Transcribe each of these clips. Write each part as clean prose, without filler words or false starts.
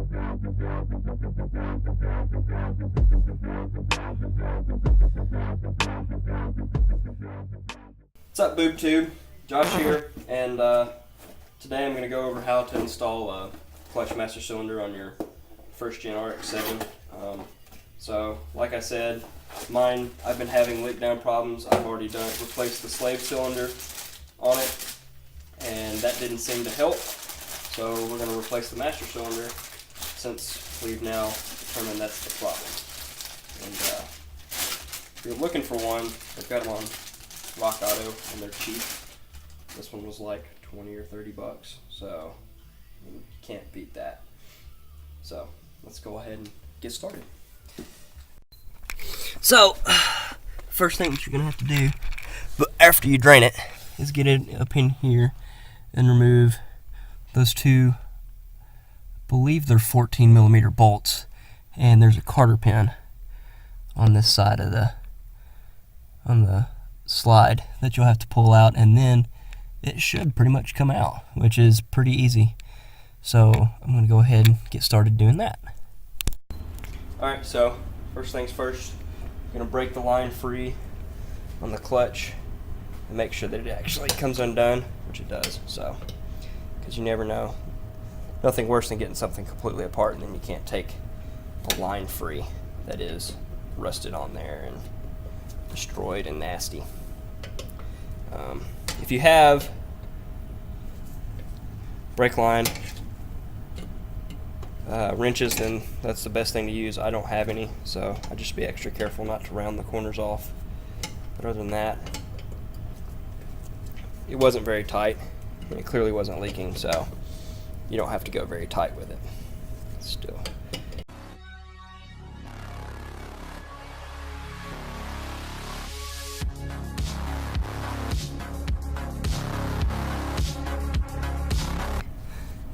What's up, Boob Tube? Josh here, and today I'm going to go over how to install a clutch master cylinder on your first gen RX-7. So, like I said, mine, I've been having leak down problems. I've already replaced the slave cylinder on it, and that didn't seem to help. So we're going to replace the master cylinder since we've now determined that's the problem. And if you're looking for one, they've got them on Rock Auto, and they're cheap. This one was like 20 or 30 bucks, so you can't beat that. So let's go ahead and get started. So first thing that you're gonna have to do, but after you drain it, is get it up in here and remove those two, I believe they're 14mm bolts, and there's a Carter pin on this side of the slide that you'll have to pull out, and then it should pretty much come out, which is pretty easy. So I'm going to go ahead and get started doing that. Alright, so first things first, I'm going to break the line free on the clutch and make sure that it actually comes undone, which it does. So, because you never know, nothing worse than getting something completely apart and then you can't take the line free that is rusted on there and destroyed and nasty. If you have brake line wrenches, then that's the best thing to use. I don't have any, so I just be extra careful not to round the corners off. But other than that, it wasn't very tight, and it clearly wasn't leaking, so you don't have to go very tight with it. Still.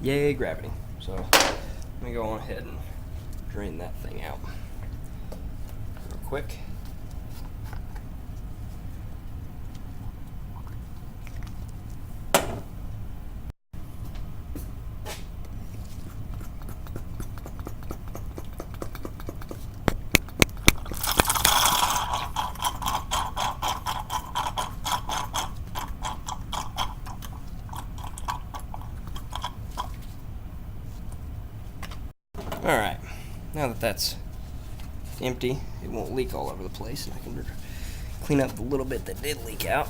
Yay, gravity. So let me go on ahead and drain that thing out real quick. Alright, now that that's empty, it won't leak all over the place, and I can clean up the little bit that did leak out.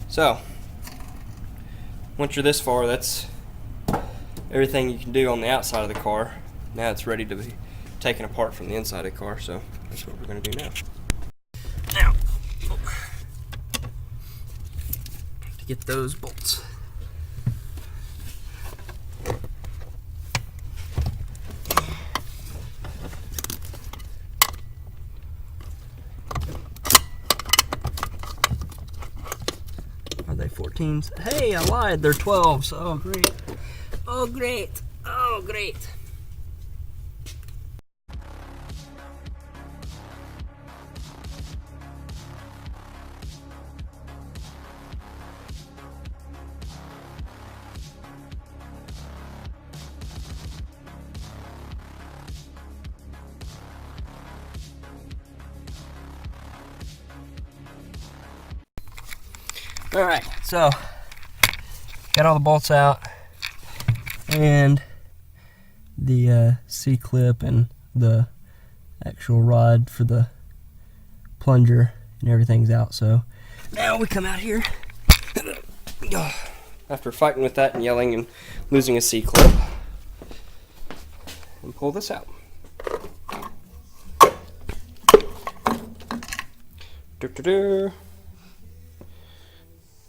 So, once you're this far, that's everything you can do on the outside of the car. Now it's ready to be taken apart from the inside of the car, so that's what we're going to do now. Now, to get those bolts. Are they 14s? Hey, I lied, they're 12s. Oh, great. Oh, great. Oh, great. Alright, so got all the bolts out, and the C-clip and the actual rod for the plunger and everything's out. So now we come out here after fighting with that and yelling and losing a C-clip and pull this out.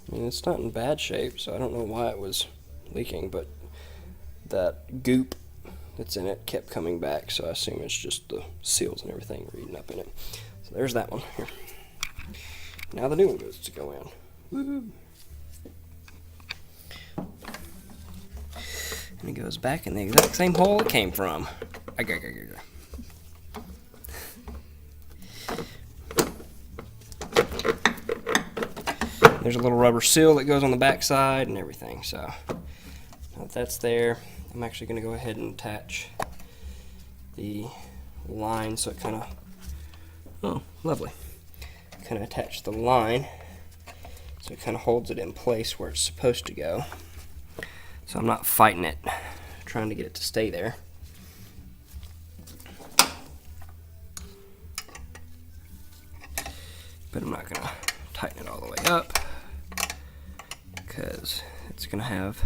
I mean, it's not in bad shape, so I don't know why it was leaking, but that goop that's in it kept coming back, so I assume it's just the seals and everything reading up in it. So there's that one here. Now the new one goes to go in. Woohoo! And it goes back in the exact same hole it came from. There's a little rubber seal that goes on the back side and everything. So now that that's there, I'm actually going to go ahead and attach the line so it kind of, oh, lovely. Kind of attach the line so it kind of holds it in place where it's supposed to go. So I'm not fighting it, trying to get it to stay there. But I'm not going to tighten it all the way up because it's going to have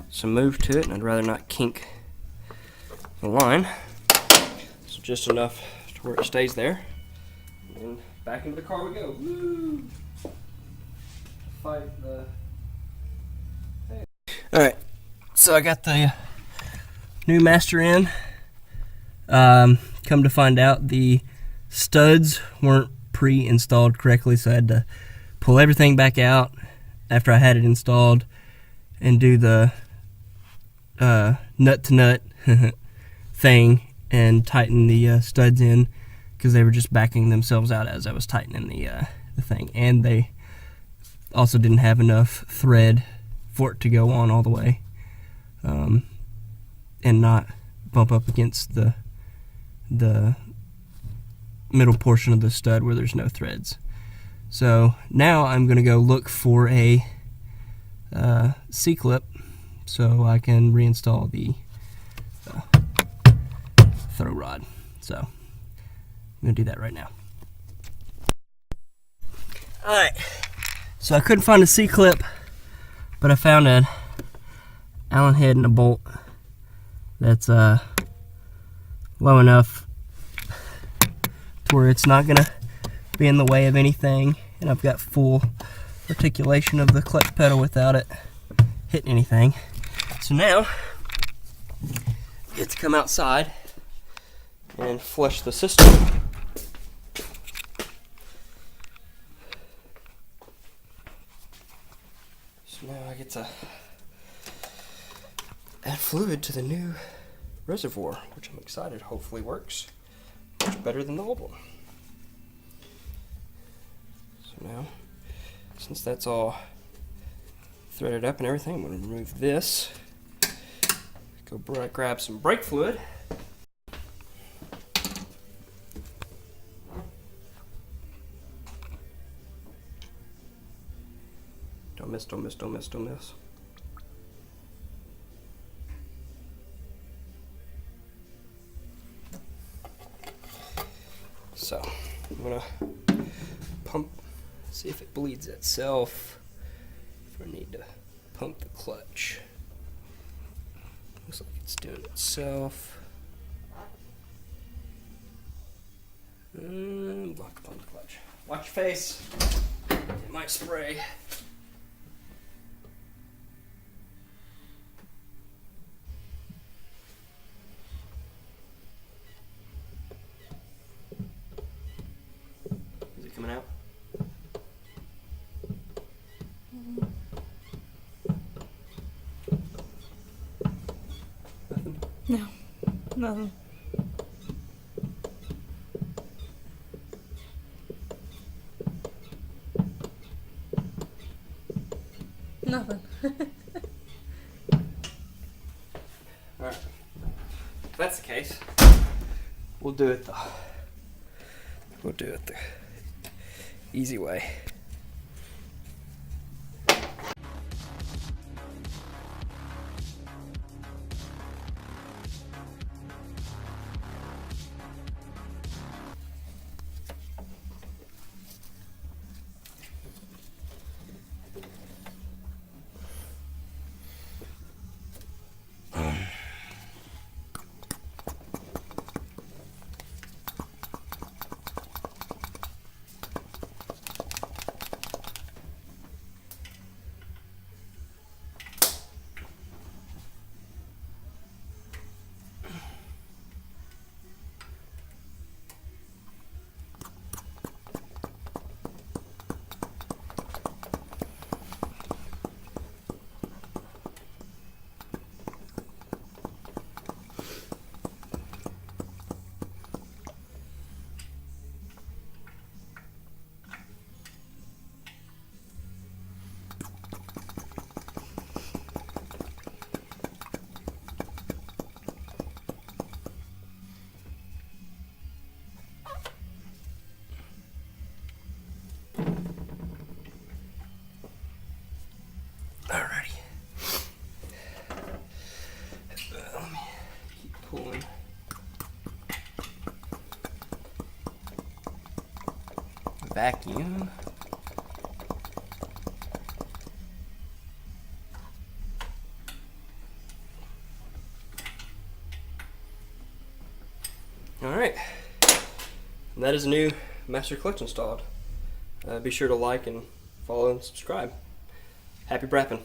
some move to it and I'd rather not kink the line. So just enough to where it stays there. And back into the car we go. Woo! Fight the... Alright, so I got the new master in. Come to find out the studs weren't pre-installed correctly, so I had to pull everything back out after I had it installed and do the nut to nut thing and tighten the studs in because they were just backing themselves out as I was tightening the thing, and they also didn't have enough thread for it to go on all the way and not bump up against the middle portion of the stud where there's no threads. So now I'm going to go look for a C-clip so I can reinstall the throw rod. So I'm going to do that right now. Alright, so I couldn't find a C-clip, but I found an Allen head and a bolt that's low enough to where it's not gonna be in the way of anything, and I've got full articulation of the clutch pedal without it hitting anything. So now I get to come outside and flush the system. So now I get to add fluid to the new reservoir, which I'm excited hopefully works much better than the old one. So now, since that's all threaded up and everything, I'm going to remove this, go grab some brake fluid. Don't miss, don't miss, don't miss, don't miss. So I'm gonna pump, see if it bleeds itself, if I need to pump the clutch. Looks like it's doing it itself. Block pump the clutch. Watch your face, it might spray. Coming out? Nothing? No, nothing. Nothing. Alright. If that's the case, we'll do it the easy way. vacuum. Alright, and that is a new master clutch installed. Be sure to like and follow and subscribe. Happy brapping.